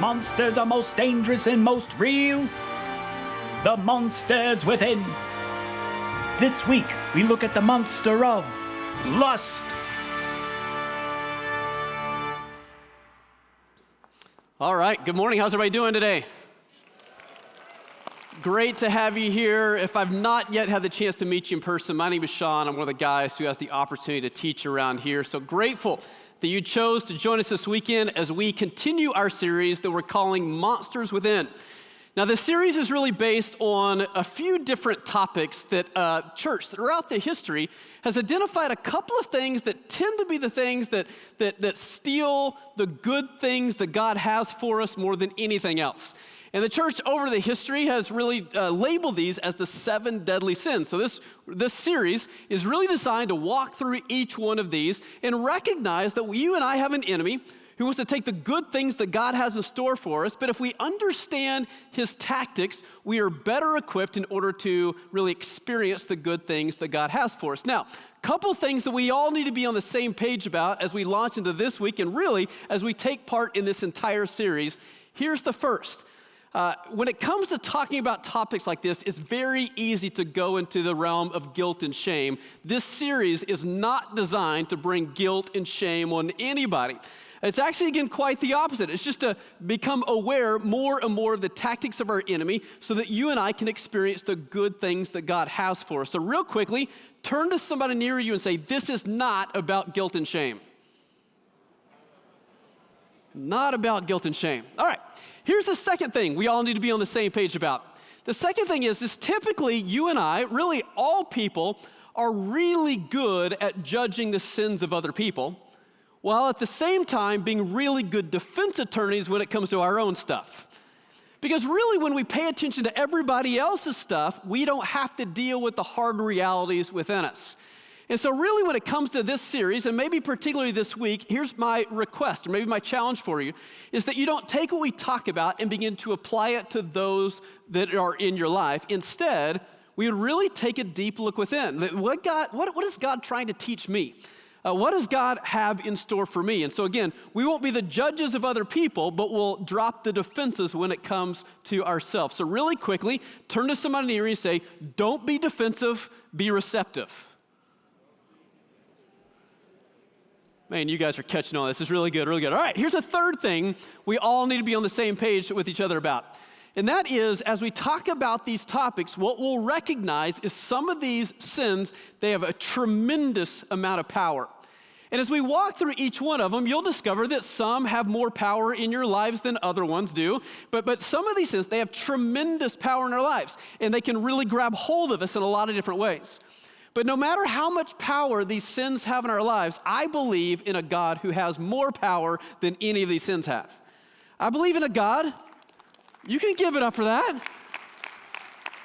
monsters are most dangerous and most real? The monsters within. This week, we look at the monster of lust. All right, good morning. How's everybody doing today? Great to have you here. If I've not yet had the chance to meet you in person, my name is Shawn. I'm one of the guys who has the opportunity to teach around here. So grateful that you chose to join us this weekend as we continue our series that we're calling Monsters Within. Now, this series is really based on a few different topics that church throughout the history has identified a couple of things that tend to be the things that steal the good things that God has for us more than anything else. And the church over the history has really labeled these as the 7 deadly sins. So this series is really designed to walk through each one of these and recognize that you and I have an enemy who wants to take the good things that God has in store for us, but if we understand his tactics, we are better equipped in order to really experience the good things that God has for us. Now, a couple things that we all need to be on the same page about as we launch into this week and really as we take part in this entire series. Here's the first. When it comes to talking about topics like this, it's very easy to go into the realm of guilt and shame. This series is not designed to bring guilt and shame on anybody. It's actually, again, quite the opposite. It's just to become aware more and more of the tactics of our enemy so that you and I can experience the good things that God has for us. So real quickly, turn to somebody near you and say, this is not about guilt and shame. Not about guilt and shame. All right, here's the second thing we all need to be on the same page about. The second thing is typically you and I, really all people, are really good at judging the sins of other people, while at the same time being really good defense attorneys when it comes to our own stuff. Because really when we pay attention to everybody else's stuff, we don't have to deal with the hard realities within us. And so really when it comes to this series, and maybe particularly this week, here's my request, or maybe my challenge for you, is that you don't take what we talk about and begin to apply it to those that are in your life. Instead, we would really take a deep look within. What is God trying to teach me? What does God have in store for me? And so again, we won't be the judges of other people, but we'll drop the defenses when it comes to ourselves. So really quickly, turn to somebody near you and say, don't be defensive, be receptive. Man, you guys are catching on. This is really good, really good. All right, here's a third thing we all need to be on the same page with each other about. And that is, as we talk about these topics, what we'll recognize is some of these sins, they have a tremendous amount of power. And as we walk through each one of them, you'll discover that some have more power in your lives than other ones do. But some of these sins, they have tremendous power in our lives. And they can really grab hold of us in a lot of different ways. But no matter how much power these sins have in our lives, I believe in a God who has more power than any of these sins have. I believe in a God, you can give it up for that.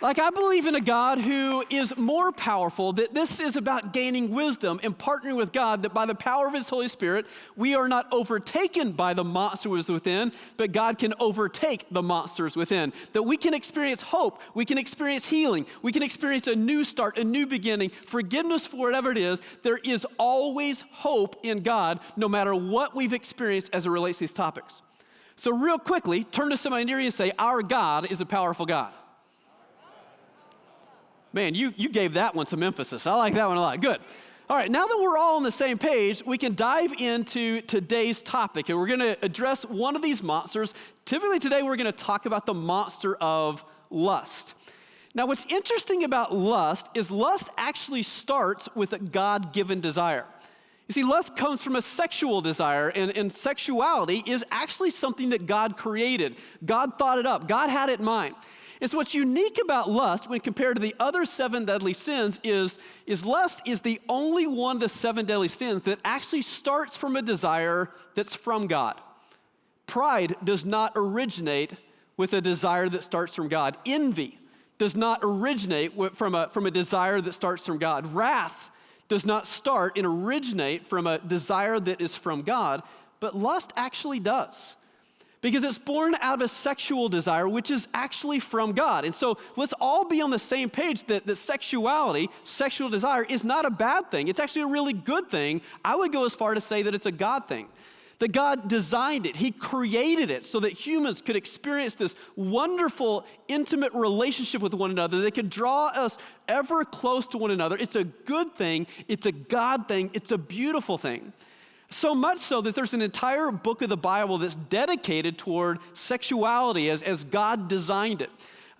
I believe in a God who is more powerful, that this is about gaining wisdom and partnering with God, that by the power of his Holy Spirit, we are not overtaken by the monsters within, but God can overtake the monsters within. That we can experience hope, we can experience healing, we can experience a new start, a new beginning, forgiveness for whatever it is. There is always hope in God, no matter what we've experienced as it relates to these topics. So real quickly, turn to somebody near you and say, our God is a powerful God. Man, you gave that one some emphasis. I like that one a lot. Good. All right, now that we're all on the same page, we can dive into today's topic, and we're going to address one of these monsters. Typically today, we're going to talk about the monster of lust. Now, what's interesting about lust is lust actually starts with a God-given desire. You see, lust comes from a sexual desire, and sexuality is actually something that God created. God thought it up. God had it in mind. And so what's unique about lust when compared to the other 7 deadly sins is lust is the only one of the 7 deadly sins that actually starts from a desire that's from God. Pride does not originate with a desire that starts from God. Envy does not originate from a desire that starts from God. Wrath does not start and originate from a desire that is from God, but lust actually does. Because it's born out of a sexual desire, which is actually from God. And so let's all be on the same page that sexuality, sexual desire, is not a bad thing. It's actually a really good thing. I would go as far to say that it's a God thing. That God designed it. He created it so that humans could experience this wonderful, intimate relationship with one another. They could draw us ever close to one another. It's a good thing. It's a God thing. It's a beautiful thing. So much so that there's an entire book of the Bible that's dedicated toward sexuality as God designed it.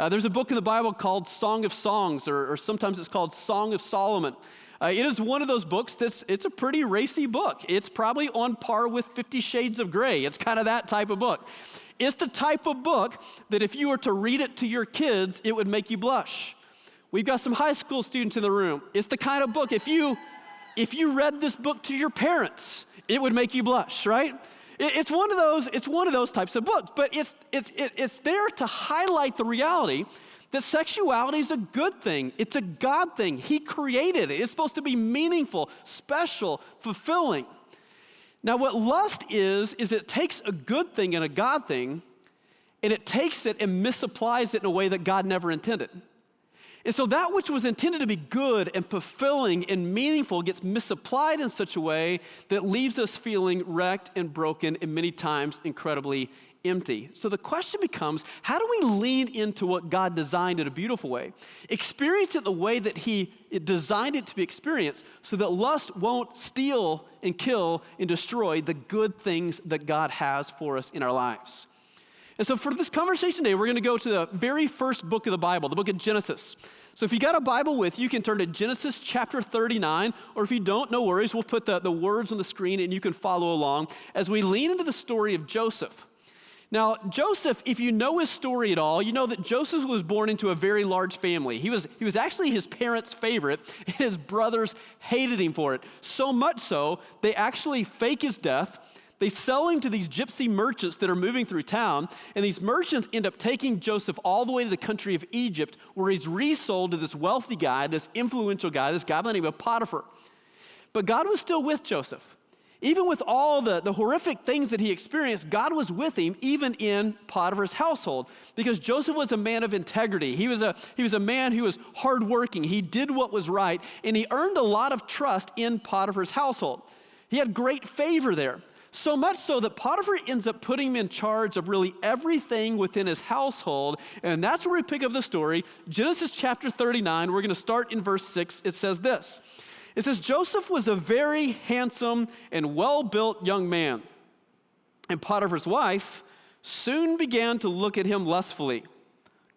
There's a book in the Bible called Song of Songs, or sometimes it's called Song of Solomon. It is one of those books it's a pretty racy book. It's probably on par with 50 Shades of Grey. It's kind of that type of book. It's the type of book that if you were to read it to your kids, it would make you blush. We've got some high school students in the room. It's the kind of book, if you read this book to your parents, it would make you blush, right? It's one of those types of books, but it's there to highlight the reality that sexuality is a good thing. It's a God thing. He created it. It's supposed to be meaningful, special, fulfilling. Now, what lust is it takes a good thing and a God thing, and it takes it and misapplies it in a way that God never intended. And so that which was intended to be good and fulfilling and meaningful gets misapplied in such a way that leaves us feeling wrecked and broken and many times incredibly empty. So the question becomes, how do we lean into what God designed in a beautiful way? Experience it the way that He designed it to be experienced so that lust won't steal and kill and destroy the good things that God has for us in our lives. And so for this conversation today, we're going to go to the very first book of the Bible, the book of Genesis. So if you got a Bible with you, you can turn to Genesis chapter 39, or if you don't, no worries, we'll put the words on the screen and you can follow along as we lean into the story of Joseph. Now, Joseph, if you know his story at all, you know that Joseph was born into a very large family. He was actually his parents' favorite, and his brothers hated him for it. So much so, they actually fake his death. They sell him to these gypsy merchants that are moving through town, and these merchants end up taking Joseph all the way to the country of Egypt, where he's resold to this wealthy guy, this influential guy, this guy by the name of Potiphar. But God was still with Joseph. Even with all the horrific things that he experienced, God was with him even in Potiphar's household because Joseph was a man of integrity. He was a man who was hardworking. He did what was right, and he earned a lot of trust in Potiphar's household. He had great favor there. So much so that Potiphar ends up putting him in charge of really everything within his household, and that's where we pick up the story. Genesis chapter 39, we're going to start in verse 6. It says this. It says, Joseph was a very handsome and well-built young man, and Potiphar's wife soon began to look at him lustfully.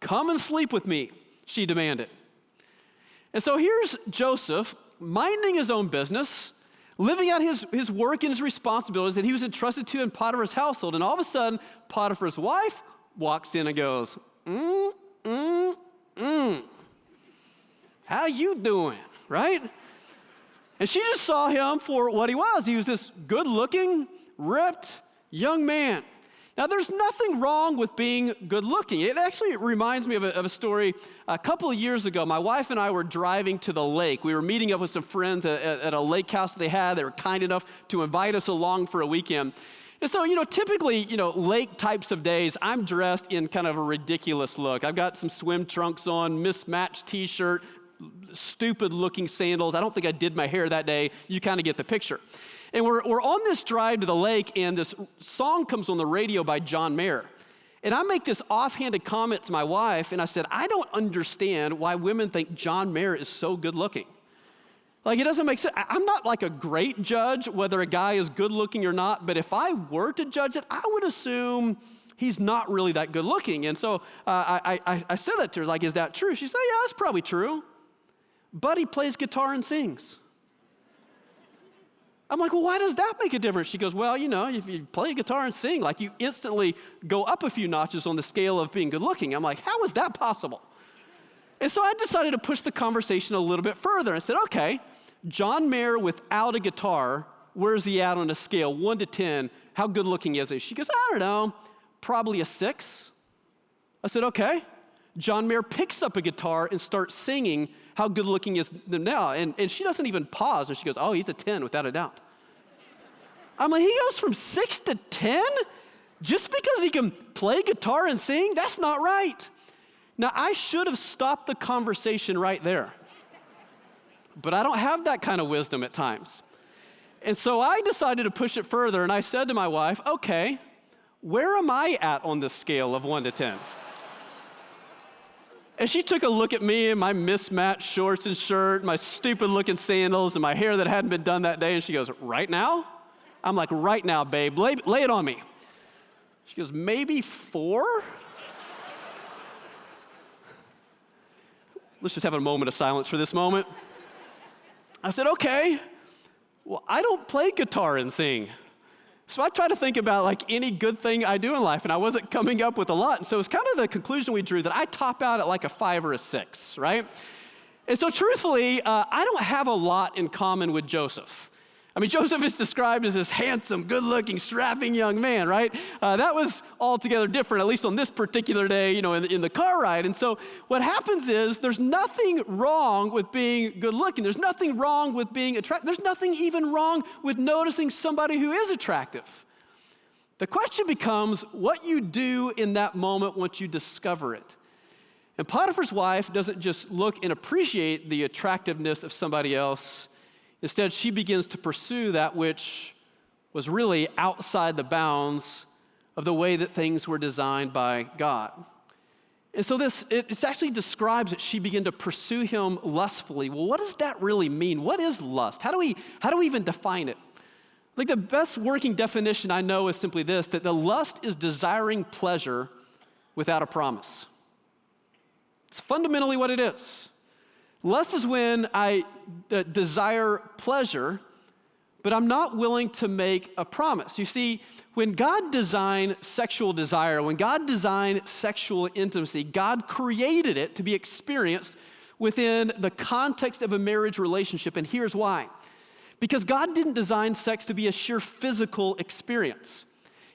Come and sleep with me, she demanded. And so here's Joseph minding his own business, living out his work and his responsibilities that he was entrusted to in Potiphar's household, and all of a sudden, Potiphar's wife walks in and goes, How you doing, right? And she just saw him for what he was. He was this good-looking, ripped young man. Now, there's nothing wrong with being good-looking. It actually reminds me of a story. A couple of years ago, my wife and I were driving to the lake. We were meeting up with some friends at a lake house they had. They were kind enough to invite us along for a weekend. And so, typically, lake types of days, I'm dressed in kind of a ridiculous look. I've got some swim trunks on, mismatched T-shirt, stupid-looking sandals. I don't think I did my hair that day. You kind of get the picture. And we're on this drive to the lake, and this song comes on the radio by John Mayer. And I make this offhanded comment to my wife, and I said, I don't understand why women think John Mayer is so good-looking. Like, it doesn't make sense. I'm not like a great judge whether a guy is good-looking or not, but if I were to judge it, I would assume he's not really that good-looking. And so I said that to her, like, is that true? She said, yeah, that's probably true. But he plays guitar and sings. I'm like, well, why does that make a difference? She goes, well, if you play guitar and sing, like you instantly go up a few notches on the scale of being good looking. I'm like, how is that possible? And so I decided to push the conversation a little bit further. I said, okay, John Mayer without a guitar, where's he at on a scale, 1 to 10? How good looking is he? She goes, I don't know, probably a 6. I said, okay. John Mayer picks up a guitar and starts singing. How good looking is them now? And she doesn't even pause. And she goes, oh, he's a 10 without a doubt. I'm like, he goes from 6 to 10? Just because he can play guitar and sing? That's not right. Now, I should have stopped the conversation right there. But I don't have that kind of wisdom at times. And so I decided to push it further, and I said to my wife, okay, where am I at on this scale of 1 to 10? And she took a look at me in my mismatched shorts and shirt, my stupid-looking sandals, and my hair that hadn't been done that day, and she goes, right now? I'm like, right now, babe, lay it on me. She goes, maybe 4? Let's just have a moment of silence for this moment. I said, okay, well, I don't play guitar and sing. So I tried to think about like any good thing I do in life, and I wasn't coming up with a lot. And so it's kind of the conclusion we drew that I top out at like a 5 or a 6, right? And so truthfully, I don't have a lot in common with Joseph. I mean, Joseph is described as this handsome, good-looking, strapping young man, right? That was altogether different, at least on this particular day, in the car ride. And so what happens is there's nothing wrong with being good-looking. There's nothing wrong with being attractive. There's nothing even wrong with noticing somebody who is attractive. The question becomes what you do in that moment once you discover it. And Potiphar's wife doesn't just look and appreciate the attractiveness of somebody else. Instead, she begins to pursue that which was really outside the bounds of the way that things were designed by God. And so it actually describes that she began to pursue him lustfully. Well, what does that really mean? What is lust? How do we even define it? Like the best working definition I know is simply this, that the lust is desiring pleasure without a promise. It's fundamentally what it is. Lust is when I desire pleasure, but I'm not willing to make a promise. You see, when God designed sexual desire, when God designed sexual intimacy, God created it to be experienced within the context of a marriage relationship, and here's why. Because God didn't design sex to be a sheer physical experience.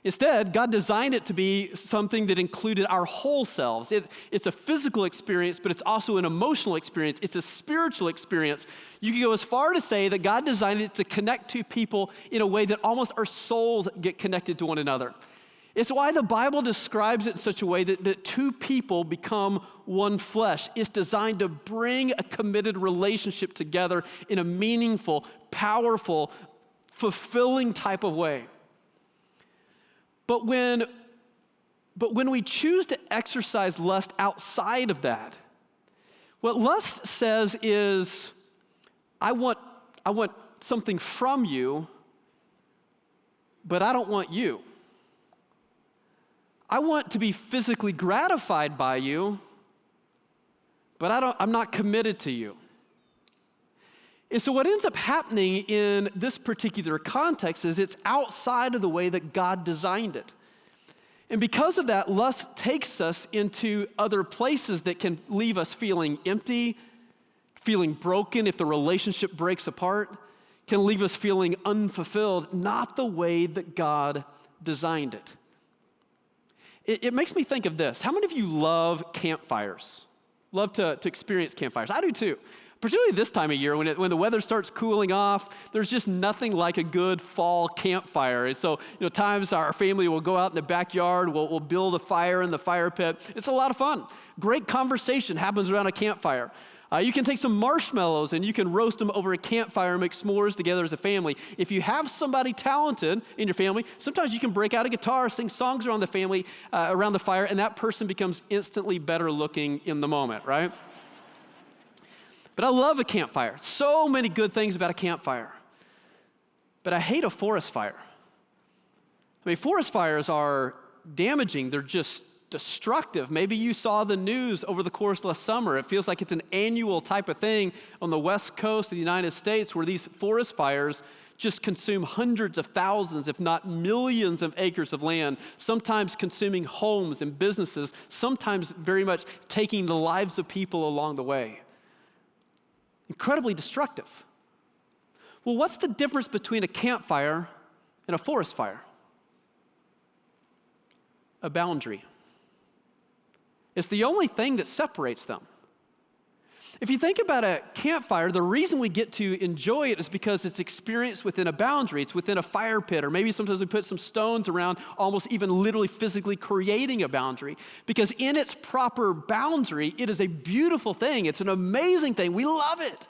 Instead, God designed it to be something that included our whole selves. It's a physical experience, but it's also an emotional experience. It's a spiritual experience. You can go as far to say that God designed it to connect to people in a way that almost our souls get connected to one another. It's why the Bible describes it in such a way that two people become one flesh. It's designed to bring a committed relationship together in a meaningful, powerful, fulfilling type of way. But when we choose to exercise lust outside of that, what lust says is, I want something from you, but I don't want you. I want to be physically gratified by you, but I'm not committed to you. And so what ends up happening in this particular context is it's outside of the way that God designed it. And because of that, lust takes us into other places that can leave us feeling empty, feeling broken if the relationship breaks apart, can leave us feeling unfulfilled, not the way that God designed it. It makes me think of this. How many of you love campfires? Love to experience campfires? I do too. Particularly this time of year when the weather starts cooling off, there's just nothing like a good fall campfire. And so, times our family will go out in the backyard, we'll build a fire in the fire pit. It's a lot of fun. Great conversation happens around a campfire. You can take some marshmallows and you can roast them over a campfire and make s'mores together as a family. If you have somebody talented in your family, sometimes you can break out a guitar, sing songs around the family, around the fire, and that person becomes instantly better looking in the moment, right? But I love a campfire. So many good things about a campfire. But I hate a forest fire. I mean, forest fires are damaging. They're just destructive. Maybe you saw the news over the course of last summer. It feels like it's an annual type of thing on the west coast of the United States where these forest fires just consume hundreds of thousands, if not millions of acres of land, sometimes consuming homes and businesses, sometimes very much taking the lives of people along the way. Incredibly destructive. Well, what's the difference between a campfire and a forest fire? A boundary. It's the only thing that separates them. If you think about a campfire, the reason we get to enjoy it is because it's experienced within a boundary. It's within a fire pit, or maybe sometimes we put some stones around, almost even literally physically creating a boundary. Because in its proper boundary, it is a beautiful thing. It's an amazing thing. We love it.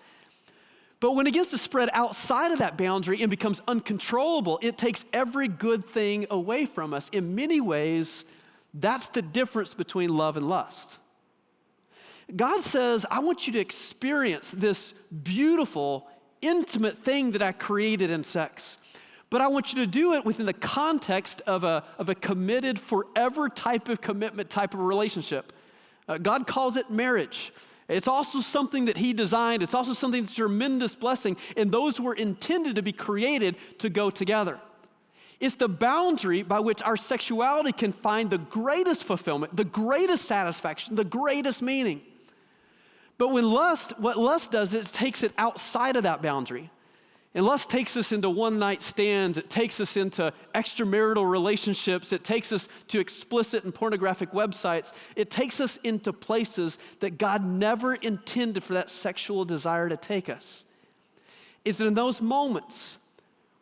But when it gets to spread outside of that boundary and becomes uncontrollable, it takes every good thing away from us. In many ways, that's the difference between love and lust. God says, I want you to experience this beautiful, intimate thing that I created in sex. But I want you to do it within the context of a committed, forever type of commitment, type of relationship. God calls it marriage. It's also something that he designed. It's also something that's a tremendous blessing. And those were intended to be created to go together. It's the boundary by which our sexuality can find the greatest fulfillment, the greatest satisfaction, the greatest meaning. But what lust does is it takes it outside of that boundary. And lust takes us into one-night stands. It takes us into extramarital relationships. It takes us to explicit and pornographic websites. It takes us into places that God never intended for that sexual desire to take us. It's in those moments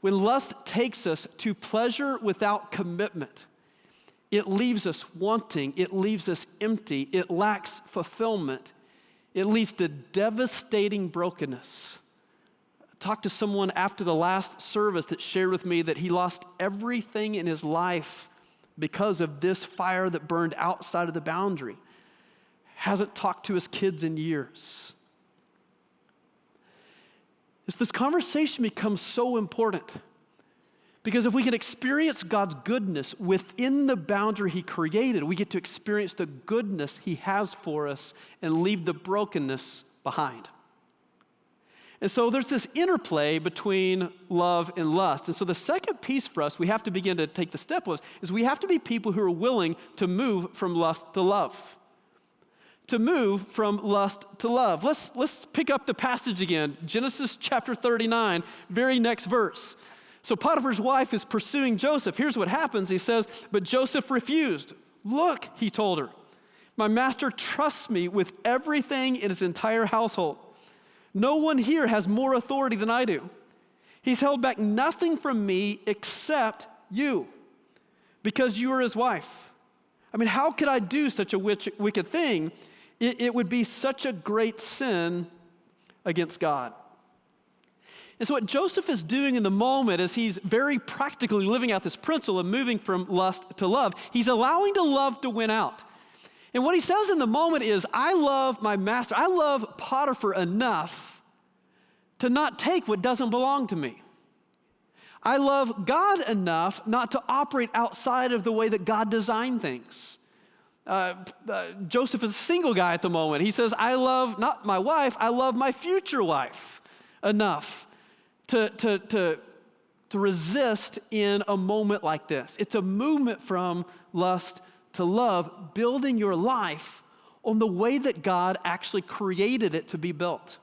when lust takes us to pleasure without commitment. It leaves us wanting. It leaves us empty. It lacks fulfillment. It leads to devastating brokenness. I talked to someone after the last service that shared with me that he lost everything in his life because of this fire that burned outside of the boundary. Hasn't talked to his kids in years. This conversation becomes so important because if we can experience God's goodness within the boundary he created, we get to experience the goodness he has for us and leave the brokenness behind. And so there's this interplay between love and lust. And so the second piece for us we have to begin to take the step with is we have to be people who are willing to move from lust to love. To move from lust to love. Let's pick up the passage again. Genesis chapter 39, very next verse. So Potiphar's wife is pursuing Joseph. Here's what happens. He says, but Joseph refused. Look, he told her, my master trusts me with everything in his entire household. No one here has more authority than I do. He's held back nothing from me except you, because you are his wife. I mean, how could I do such a wicked thing? It would be such a great sin against God. And so what Joseph is doing in the moment is he's very practically living out this principle of moving from lust to love. He's allowing the love to win out. And what he says in the moment is, I love my master. I love Potiphar enough to not take what doesn't belong to me. I love God enough not to operate outside of the way that God designed things. Joseph is a single guy at the moment. He says, I love not my wife, I love my future wife enough to resist in a moment like this. It's a movement from lust to love, building your life on the way that God actually created it to be built.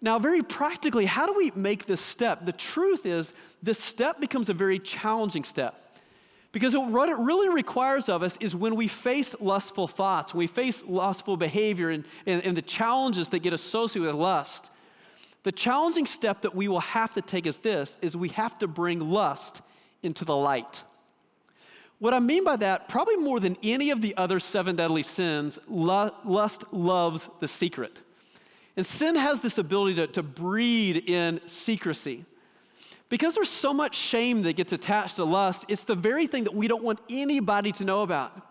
Now, very practically, how do we make this step? The truth is, this step becomes a very challenging step. Because what it really requires of us is when we face lustful thoughts, when we face lustful behavior and the challenges that get associated with lust, the challenging step that we will have to take is we have to bring lust into the light. What I mean by that, probably more than any of the other 7 deadly sins, lust loves the secret. And sin has this ability to breed in secrecy. Because there's so much shame that gets attached to lust, it's the very thing that we don't want anybody to know about.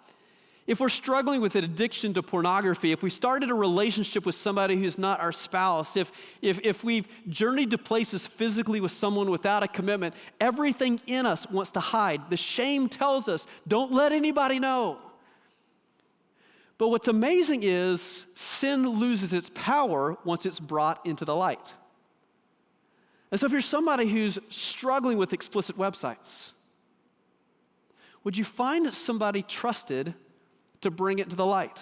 If we're struggling with an addiction to pornography, if we started a relationship with somebody who's not our spouse, if we've journeyed to places physically with someone without a commitment, everything in us wants to hide. The shame tells us, don't let anybody know. But what's amazing is sin loses its power once it's brought into the light. And so if you're somebody who's struggling with explicit websites, would you find somebody trusted to bring it to the light?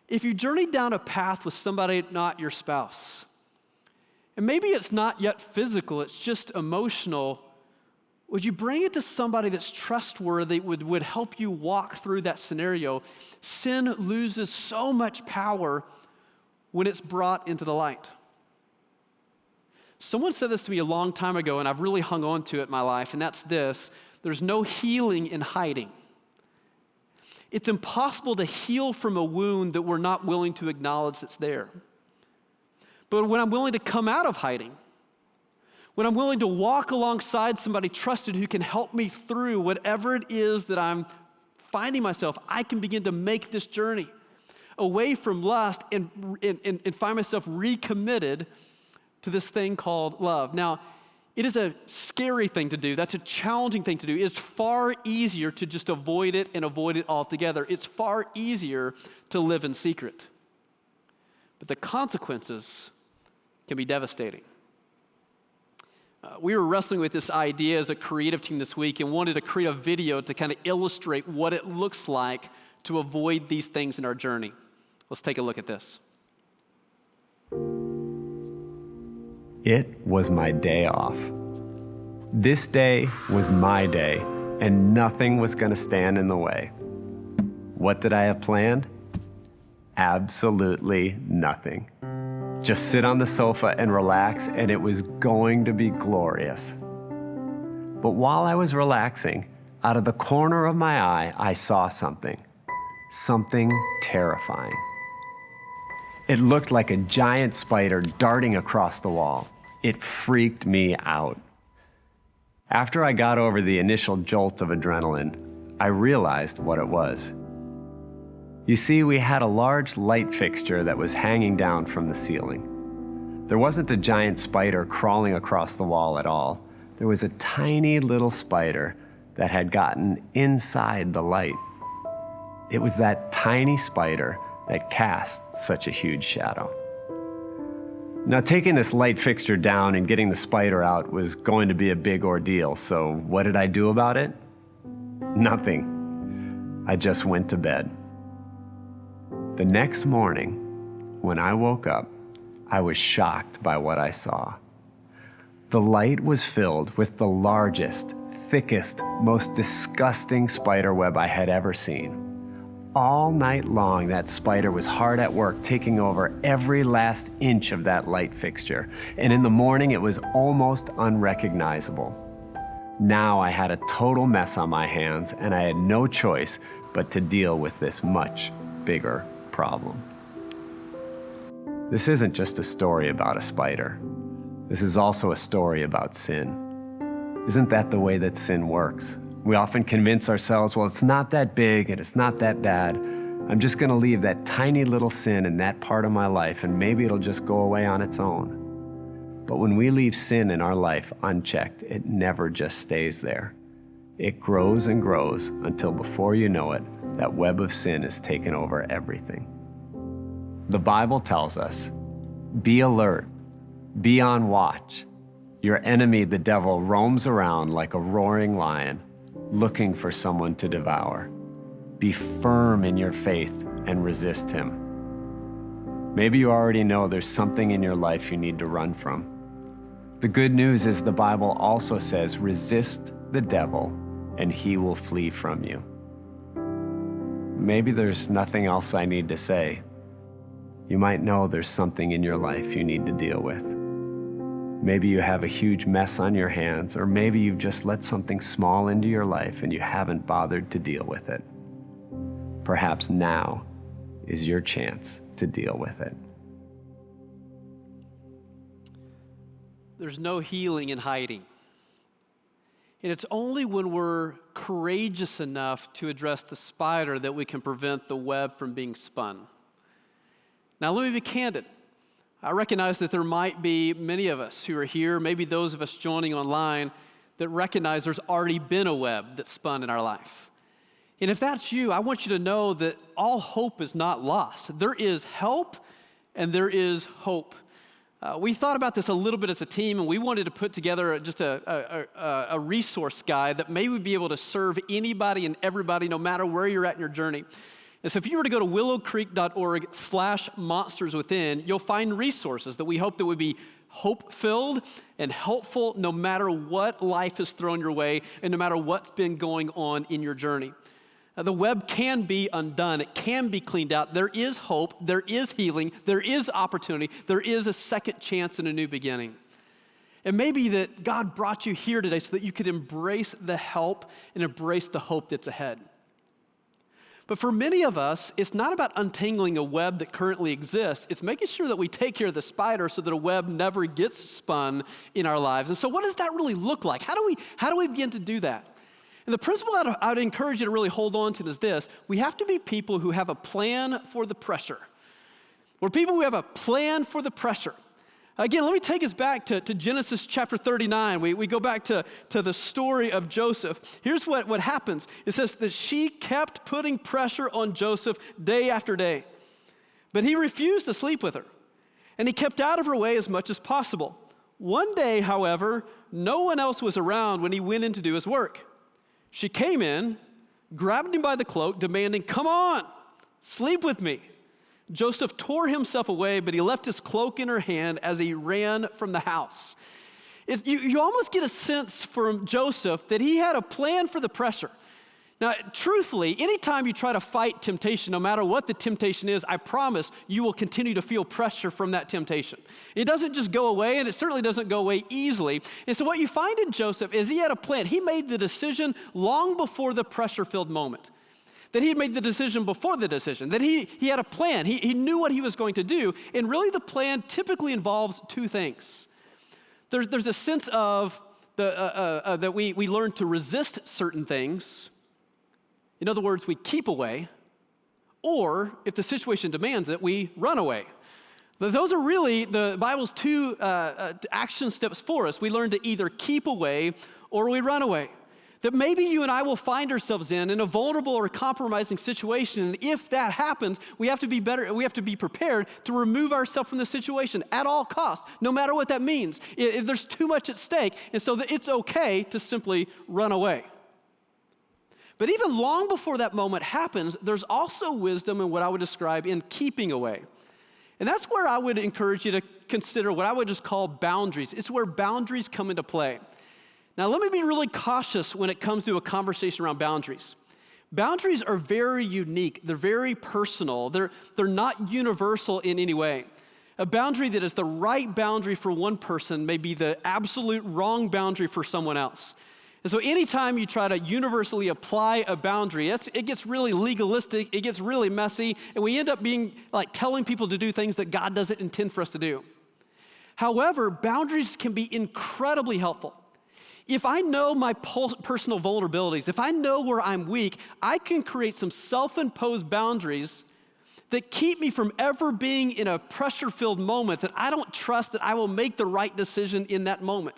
If you journey down a path with somebody not your spouse, and maybe it's not yet physical, it's just emotional, would you bring it to somebody that's trustworthy, would help you walk through that scenario? Sin loses so much power when it's brought into the light. Someone said this to me a long time ago, and I've really hung on to it in my life, and that's this: there's no healing in hiding. It's impossible to heal from a wound that we're not willing to acknowledge that's there. but when I'm willing to come out of hiding, when I'm willing to walk alongside somebody trusted who can help me through whatever it is that I'm finding myself, I can begin to make this journey away from lust and find myself recommitted to this thing called love. Now, it is a scary thing to do. That's a challenging thing to do. It's far easier to just avoid it and avoid it altogether. It's far easier to live in secret. But the consequences can be devastating. We were wrestling with this idea as a creative team this week and wanted to create a video to kind of illustrate what it looks like to avoid these things in our journey. Let's take a look at this. It was my day off. This day was my day, and nothing was going to stand in the way. What did I have planned? Absolutely nothing. Just sit on the sofa and relax, and it was going to be glorious. But while I was relaxing, out of the corner of my eye, I saw something terrifying. It looked like a giant spider darting across the wall. It freaked me out. After I got over the initial jolt of adrenaline, I realized what it was. You see, we had a large light fixture that was hanging down from the ceiling. There wasn't a giant spider crawling across the wall at all. There was a tiny little spider that had gotten inside the light. It was that tiny spider that cast such a huge shadow. Now, taking this light fixture down and getting the spider out was going to be a big ordeal, so what did I do about it? Nothing. I just went to bed. The next morning, when I woke up, I was shocked by what I saw. The light was filled with the largest, thickest, most disgusting spider web I had ever seen. All night long, that spider was hard at work, taking over every last inch of that light fixture. And in the morning, it was almost unrecognizable. Now I had a total mess on my hands, and I had no choice but to deal with this much bigger problem. This isn't just a story about a spider. This is also a story about sin. Isn't that the way that sin works? We often convince ourselves, well, it's not that big and it's not that bad. I'm just going to leave that tiny little sin in that part of my life and maybe it'll just go away on its own. But when we leave sin in our life unchecked, it never just stays there. It grows and grows until before you know it, that web of sin has taken over everything. The Bible tells us, be alert, be on watch. Your enemy, the devil, roams around like a roaring lion, looking for someone to devour. Be firm in your faith and resist him. Maybe you already know there's something in your life you need to run from. The good news is the Bible also says, resist the devil and he will flee from you. Maybe there's nothing else I need to say. You might know there's something in your life you need to deal with. Maybe you have a huge mess on your hands, or maybe you've just let something small into your life and you haven't bothered to deal with it. Perhaps now is your chance to deal with it. There's no healing in hiding. And it's only when we're courageous enough to address the spider that we can prevent the web from being spun. Now, let me be candid. I recognize that there might be many of us who are here, maybe those of us joining online, that recognize there's already been a web that's spun in our life. And if that's you, I want you to know that all hope is not lost. There is help and there is hope. We thought about this a little bit as a team, and we wanted to put together just a resource guide that maybe would be able to serve anybody and everybody, no matter where you're at in your journey. And so if you were to go to willowcreek.org/monsterswithin, you'll find resources that we hope that would be hope-filled and helpful no matter what life has thrown your way and no matter what's been going on in your journey. The web can be undone. It can be cleaned out. There is hope. There is healing. There is opportunity. There is a second chance and a new beginning. And maybe that God brought you here today so that you could embrace the help and embrace the hope that's ahead. But for many of us, it's not about untangling a web that currently exists. It's making sure that we take care of the spider so that a web never gets spun in our lives. And so what does that really look like? How do we begin to do that? And the principle I would encourage you to really hold on to is this. We have to be people who have a plan for the pressure. We're people who have a plan for the pressure. Again, let me take us back to Genesis chapter 39. We go back to the story of Joseph. Here's what happens. It says that she kept putting pressure on Joseph day after day. But he refused to sleep with her. And he kept out of her way as much as possible. One day, however, no one else was around when he went in to do his work. She came in, grabbed him by the cloak, demanding, "Come on, sleep with me." Joseph tore himself away, but he left his cloak in her hand as he ran from the house. You almost get a sense from Joseph that he had a plan for the pressure. Now, truthfully, anytime you try to fight temptation, no matter what the temptation is, I promise you will continue to feel pressure from that temptation. It doesn't just go away, and it certainly doesn't go away easily. And so what you find in Joseph is he had a plan. He made the decision long before the pressure-filled moment. That he had made the decision before the decision, that he had a plan. He knew what he was going to do, and really the plan typically involves two things. There's a sense of that we learn to resist certain things. In other words, we keep away, or if the situation demands it, we run away. Those are really the Bible's two action steps for us. We learn to either keep away or we run away. That maybe you and I will find ourselves in a vulnerable or compromising situation, and if that happens, we have to be prepared to remove ourselves from the situation at all costs, no matter what that means. There's too much at stake, and so it's okay to simply run away. But even long before that moment happens, there's also wisdom in what I would describe in keeping away. And that's where I would encourage you to consider what I would just call boundaries. It's where boundaries come into play. Now, let me be really cautious when it comes to a conversation around boundaries. Boundaries are very unique. They're very personal. They're not universal in any way. A boundary that is the right boundary for one person may be the absolute wrong boundary for someone else. And so anytime you try to universally apply a boundary, it gets really legalistic, it gets really messy, and we end up being like telling people to do things that God doesn't intend for us to do. However, boundaries can be incredibly helpful. If I know my personal vulnerabilities, if I know where I'm weak, I can create some self-imposed boundaries that keep me from ever being in a pressure-filled moment that I don't trust that I will make the right decision in that moment.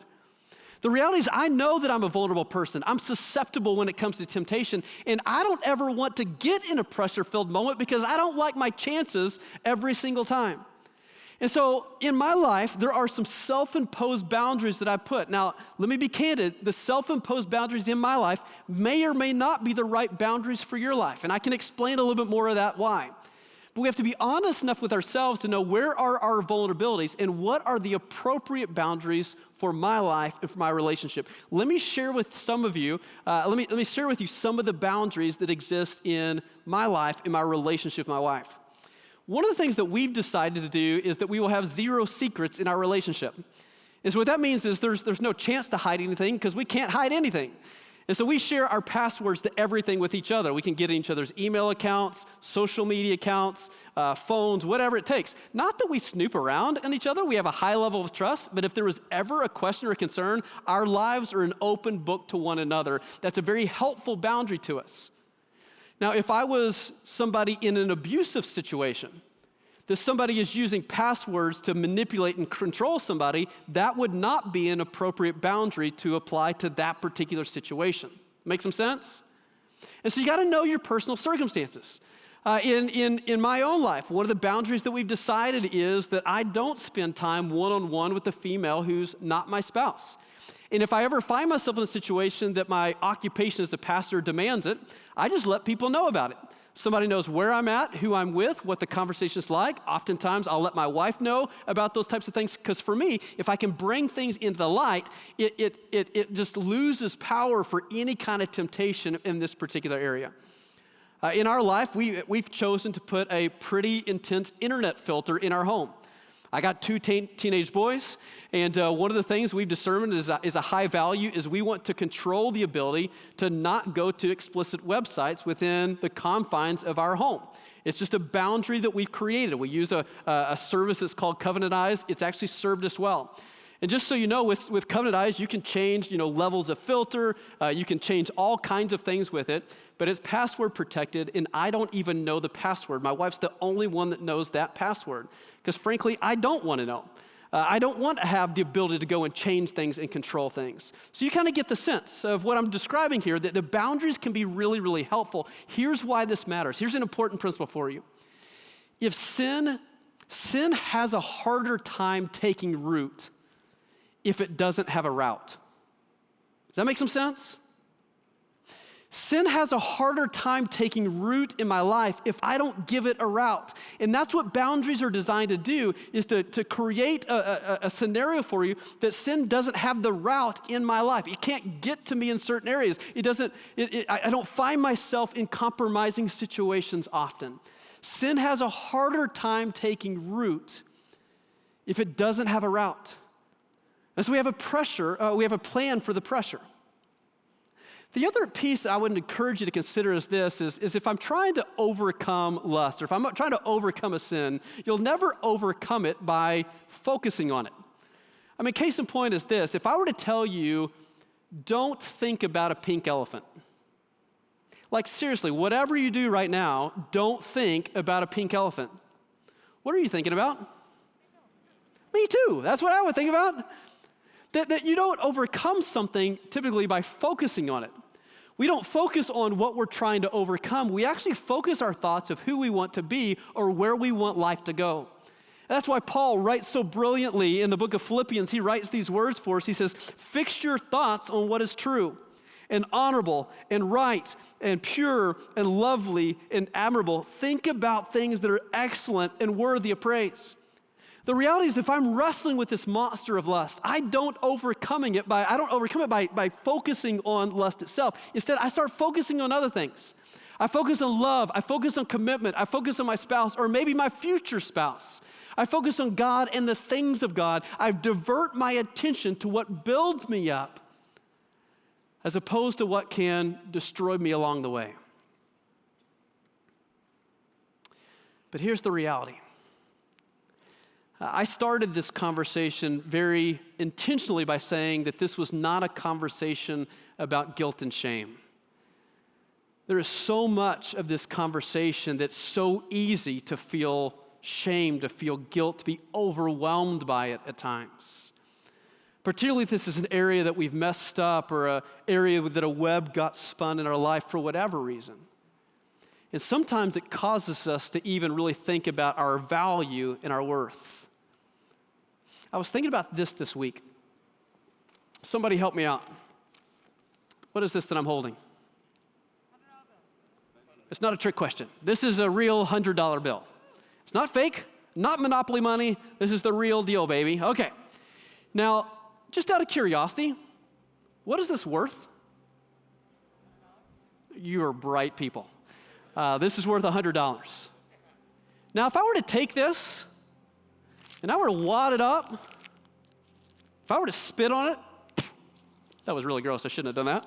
The reality is I know that I'm a vulnerable person. I'm susceptible when it comes to temptation, and I don't ever want to get in a pressure-filled moment because I don't like my chances every single time. And so in my life, there are some self-imposed boundaries that I put. Now, let me be candid. The self-imposed boundaries in my life may or may not be the right boundaries for your life. And I can explain a little bit more of that why. But we have to be honest enough with ourselves to know where are our vulnerabilities and what are the appropriate boundaries for my life and for my relationship. Let me share with some of you, let me share with you some of the boundaries that exist in my life, in my relationship with my wife. One of the things that we've decided to do is that we will have zero secrets in our relationship. And so what that means is there's no chance to hide anything because we can't hide anything. And so we share our passwords to everything with each other. We can get in each other's email accounts, social media accounts, phones, whatever it takes. Not that we snoop around on each other. We have a high level of trust, but if there was ever a question or concern, our lives are an open book to one another. That's a very helpful boundary to us. Now, if I was somebody in an abusive situation, that somebody is using passwords to manipulate and control somebody, that would not be an appropriate boundary to apply to that particular situation. Make some sense? And so you gotta know your personal circumstances. In my own life, one of the boundaries that we've decided is that I don't spend time one-on-one with a female who's not my spouse. And if I ever find myself in a situation that my occupation as a pastor demands it, I just let people know about it. Somebody knows where I'm at, who I'm with, what the conversation's like. Oftentimes, I'll let my wife know about those types of things, because for me, if I can bring things into the light, it just loses power for any kind of temptation in this particular area. In our life, we've chosen to put a pretty intense internet filter in our home. I got two teenage boys, and one of the things we've determined is a high value is we want to control the ability to not go to explicit websites within the confines of our home. It's just a boundary that we've created. We use a service that's called Covenant Eyes. It's actually served us well. And just so you know, with Covenant Eyes, you can change, levels of filter. You can change all kinds of things with it, but it's password protected, and I don't even know the password. My wife's the only one that knows that password, because frankly, I don't want to know. I don't want to have the ability to go and change things and control things. So you kind of get the sense of what I'm describing here, that the boundaries can be really, really helpful. Here's why this matters. Here's an important principle for you. If sin has a harder time taking root if it doesn't have a route. Does that make some sense? Sin has a harder time taking root in my life if I don't give it a route. And that's what boundaries are designed to do, is to create a scenario for you that sin doesn't have the route in my life. It can't get to me in certain areas. I don't find myself in compromising situations often. Sin has a harder time taking root if it doesn't have a route. And so we have a plan for the pressure. The other piece I would encourage you to consider is this, is if I'm trying to overcome lust, or if I'm trying to overcome a sin, you'll never overcome it by focusing on it. I mean, case in point is this: if I were to tell you, don't think about a pink elephant. Like seriously, whatever you do right now, don't think about a pink elephant. What are you thinking about? Me too, that's what I would think about. That you don't overcome something typically by focusing on it. We don't focus on what we're trying to overcome. We actually focus our thoughts of who we want to be or where we want life to go. And that's why Paul writes so brilliantly in the book of Philippians. He writes these words for us. He says, fix your thoughts on what is true and honorable and right and pure and lovely and admirable. Think about things that are excellent and worthy of praise. The reality is, if I'm wrestling with this monster of lust, I don't overcome it by focusing on lust itself. Instead, I start focusing on other things. I focus on love. I focus on commitment. I focus on my spouse, or maybe my future spouse. I focus on God and the things of God. I divert my attention to what builds me up, as opposed to what can destroy me along the way. But here's the reality. I started this conversation very intentionally by saying that this was not a conversation about guilt and shame. There is so much of this conversation that's so easy to feel shame, to feel guilt, to be overwhelmed by it at times. Particularly if this is an area that we've messed up, or an area that a web got spun in our life for whatever reason. And sometimes it causes us to even really think about our value and our worth. I was thinking about this week. Somebody help me out. What is this that I'm holding? It's not a trick question. This is a real $100 bill. It's not fake, not Monopoly money. This is the real deal, baby. Okay. Now, just out of curiosity, what is this worth? You are bright people. This is worth $100. Now, if I were to take this and I were to wad it up, if I were to spit on it, that was really gross. I shouldn't have done that.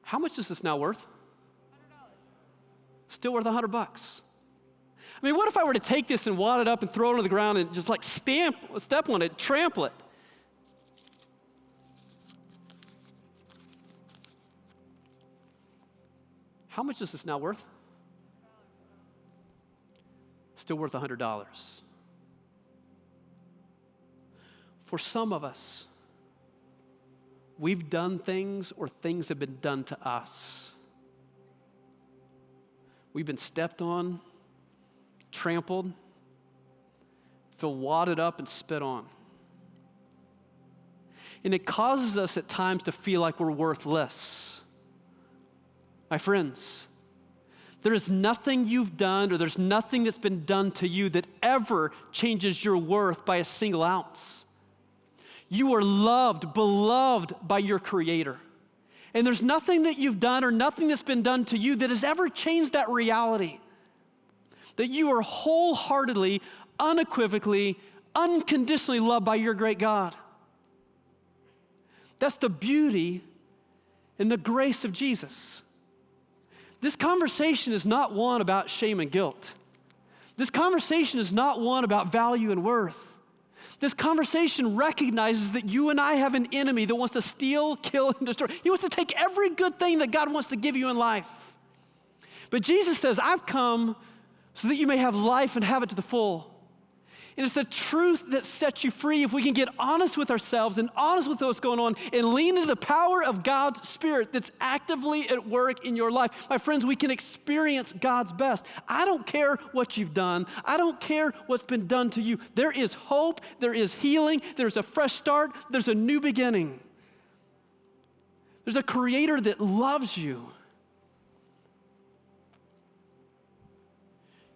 How much is this now worth? $100. Still worth $100. I mean, what if I were to take this and wad it up and throw it on the ground and just like step on it, trample it? How much is this now worth? Still worth $100. For some of us, we've done things, or things have been done to us. We've been stepped on, trampled, feel wadded up and spit on. And it causes us at times to feel like we're worthless. My friends, there is nothing you've done, or there's nothing that's been done to you that ever changes your worth by a single ounce. You are loved, beloved by your Creator. And there's nothing that you've done or nothing that's been done to you that has ever changed that reality. that you are wholeheartedly, unequivocally, unconditionally loved by your great God. That's the beauty and the grace of Jesus. This conversation is not one about shame and guilt. This conversation is not one about value and worth. This conversation recognizes that you and I have an enemy that wants to steal, kill, and destroy. He wants to take every good thing that God wants to give you in life. But Jesus says, I've come so that you may have life and have it to the full. And it's the truth that sets you free if we can get honest with ourselves and honest with what's going on and lean into the power of God's Spirit that's actively at work in your life. My friends, we can experience God's best. I don't care what you've done. I don't care what's been done to you. There is hope. There is healing. There's a fresh start. There's a new beginning. There's a Creator that loves you.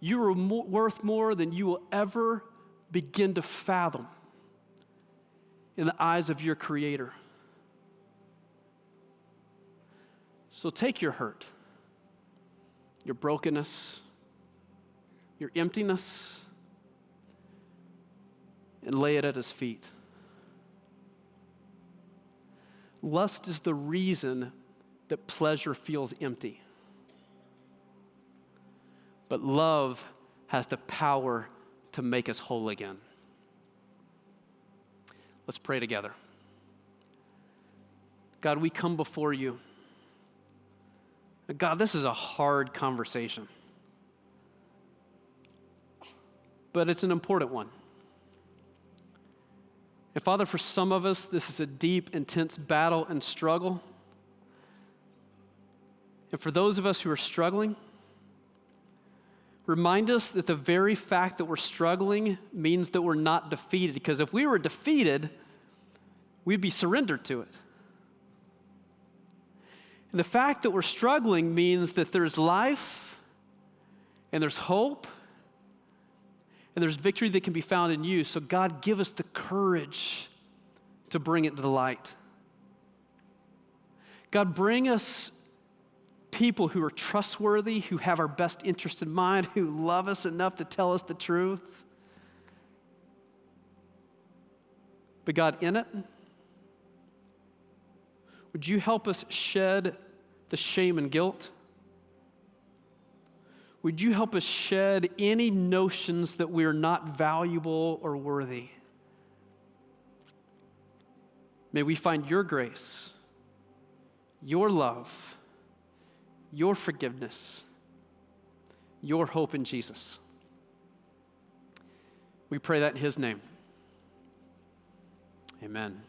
You are worth more than you will ever begin to fathom in the eyes of your Creator. So take your hurt, your brokenness, your emptiness, and lay it at His feet. Lust is the reason that pleasure feels empty. But love has the power to make us whole again. Let's pray together. God, we come before you. God, this is a hard conversation, but it's an important one. And Father, for some of us, this is a deep, intense battle and struggle. And for those of us who are struggling, remind us that the very fact that we're struggling means that we're not defeated, because if we were defeated, we'd be surrendered to it. And the fact that we're struggling means that there's life, and there's hope, and there's victory that can be found in you. So God, give us the courage to bring it to the light. God, bring us people who are trustworthy, who have our best interest in mind, who love us enough to tell us the truth. But God, in it, would you help us shed the shame and guilt? Would you help us shed any notions that we are not valuable or worthy? May we find your grace, your love, your forgiveness, your hope in Jesus. We pray that in His name. Amen.